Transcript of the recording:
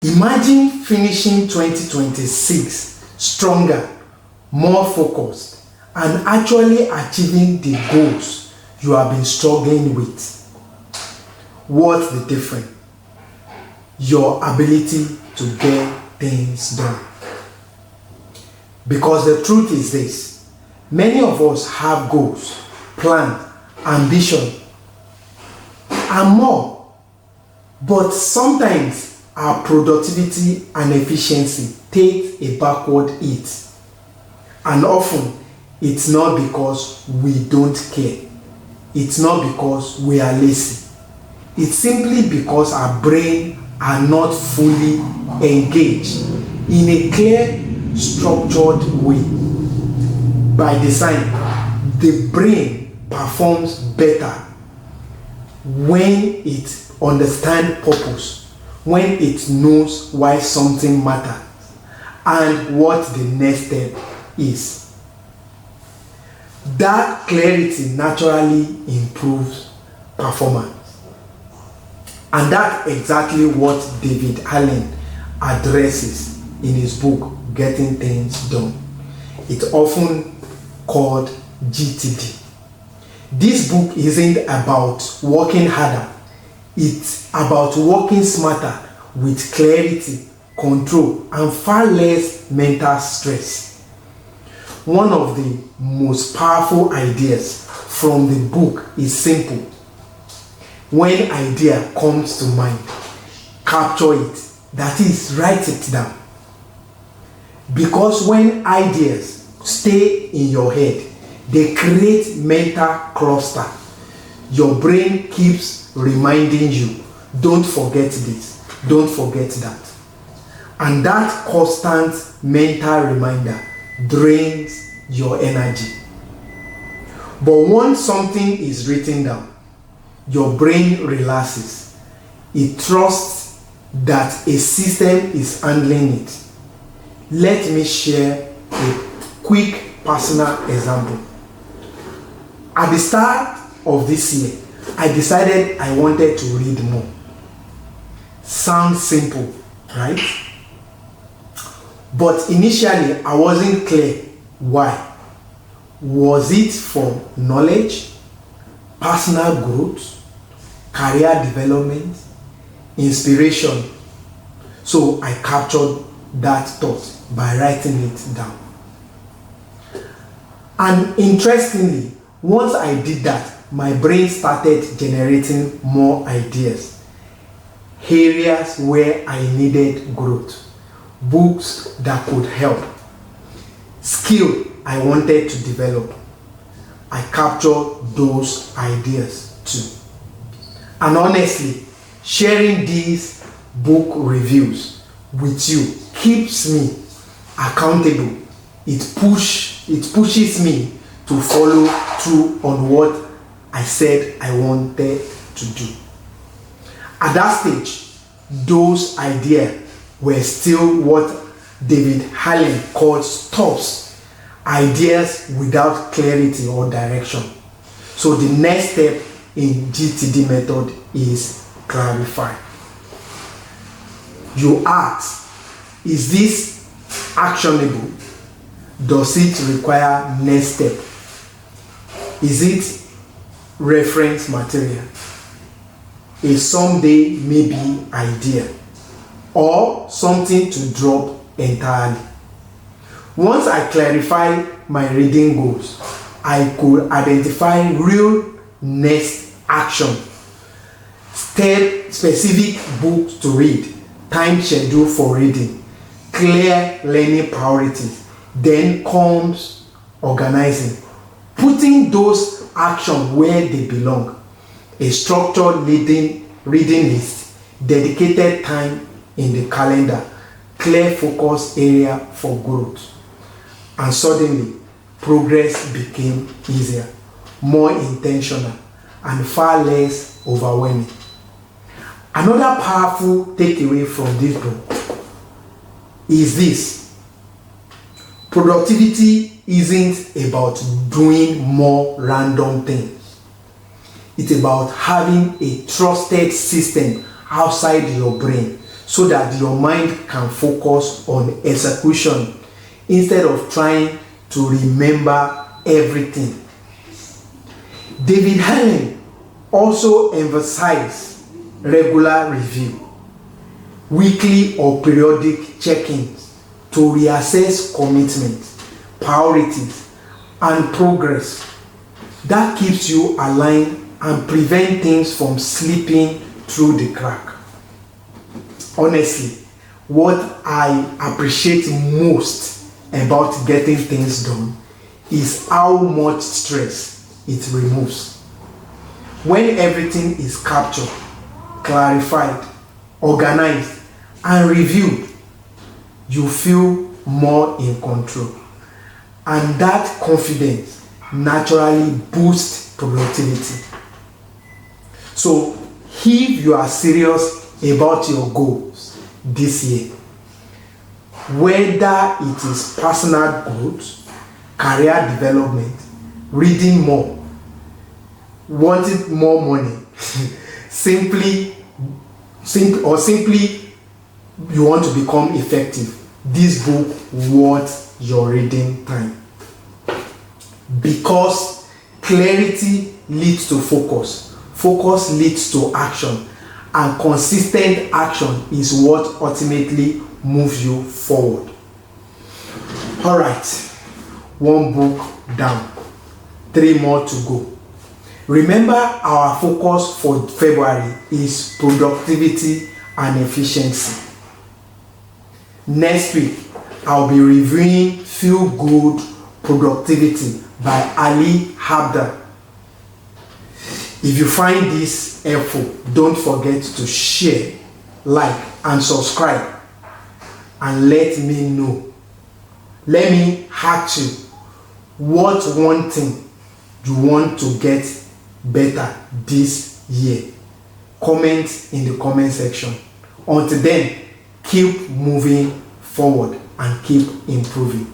Imagine finishing 2026 stronger, more focused, and actually achieving the goals you have been struggling with. What's the difference? Your ability to get things done. Because the truth is this: many of us have goals, plans, ambition, and more. But sometimes our productivity and efficiency takes a backward hit. And often, it's not because we don't care. It's not because we are lazy. It's simply because our brain are not fully engaged in a clear, structured way. By design, the brain performs better when it understands purpose, when it knows why something matters, and what the next step is. That clarity naturally improves performance. And that's exactly what David Allen addresses in his book, Getting Things Done. It's often called GTD. This book isn't about working harder. It's about working smarter with clarity, control, and far less mental stress. One of the most powerful ideas from the book is simple. When idea comes to mind, capture it. That is, write it down. Because when ideas stay in your head, they create mental cluster. Your brain keeps reminding you, don't forget this, don't forget that. And that constant mental reminder drains your energy. But once something is written down, your brain relaxes. It trusts that a system is handling it. Let me share a quick personal example. At the start of this year, I decided I wanted to read more. Sounds simple, right? But initially, I wasn't clear why. Was it for knowledge, personal growth, career development, inspiration? So I captured that thought by writing it down. And interestingly, once I did that, my brain started generating more ideas, areas where I needed growth, books that could help, skill I wanted to develop. I captured those ideas too. And honestly, sharing these book reviews with you keeps me accountable. It pushes me to follow through on what I said I wanted to do. At that stage, those ideas were still what David Allen calls stops, ideas without clarity or direction. So the next step in GTD method is clarify. You ask, is this actionable? Does it require next step? Is it reference material? A someday maybe idea? Or something to drop entirely? Once I clarify my reading goals, I could identify real next action, specific books to read, time schedule for reading, clear learning priorities. Then comes organizing, putting those actions where they belong, a structured reading list, dedicated time in the calendar, clear focus area for growth. And suddenly, progress became easier, more intentional, and far less overwhelming. Another powerful takeaway from this book is this: productivity isn't about doing more random things. It's about having a trusted system outside your brain so that your mind can focus on execution instead of trying to remember everything. David Allen also emphasized regular review, weekly or periodic check-ins to reassess commitments, priorities, and progress. That keeps you aligned and prevent things from slipping through the crack. Honestly, what I appreciate most about getting things done is how much stress it removes. When everything is captured, clarified, organized, and reviewed, you feel more in control. And that confidence naturally boosts productivity. So, if you are serious about your goals this year, whether it is personal growth, career development, reading more, wanting more money, simply you want to become effective, this book worth your reading time. Because clarity leads to focus, focus leads to action, and consistent action is what ultimately moves you forward. All right, one book down, 3 more to go. Remember, our focus for February is productivity and efficiency. Next week, I'll be reviewing Feel Good Productivity by Ali Abdaal. If you find this helpful, don't forget to share, like, and subscribe, and let me know. Let me ask you, what one thing you want to get better this year? Comment in the comment section. Until then, keep moving forward and keep improving.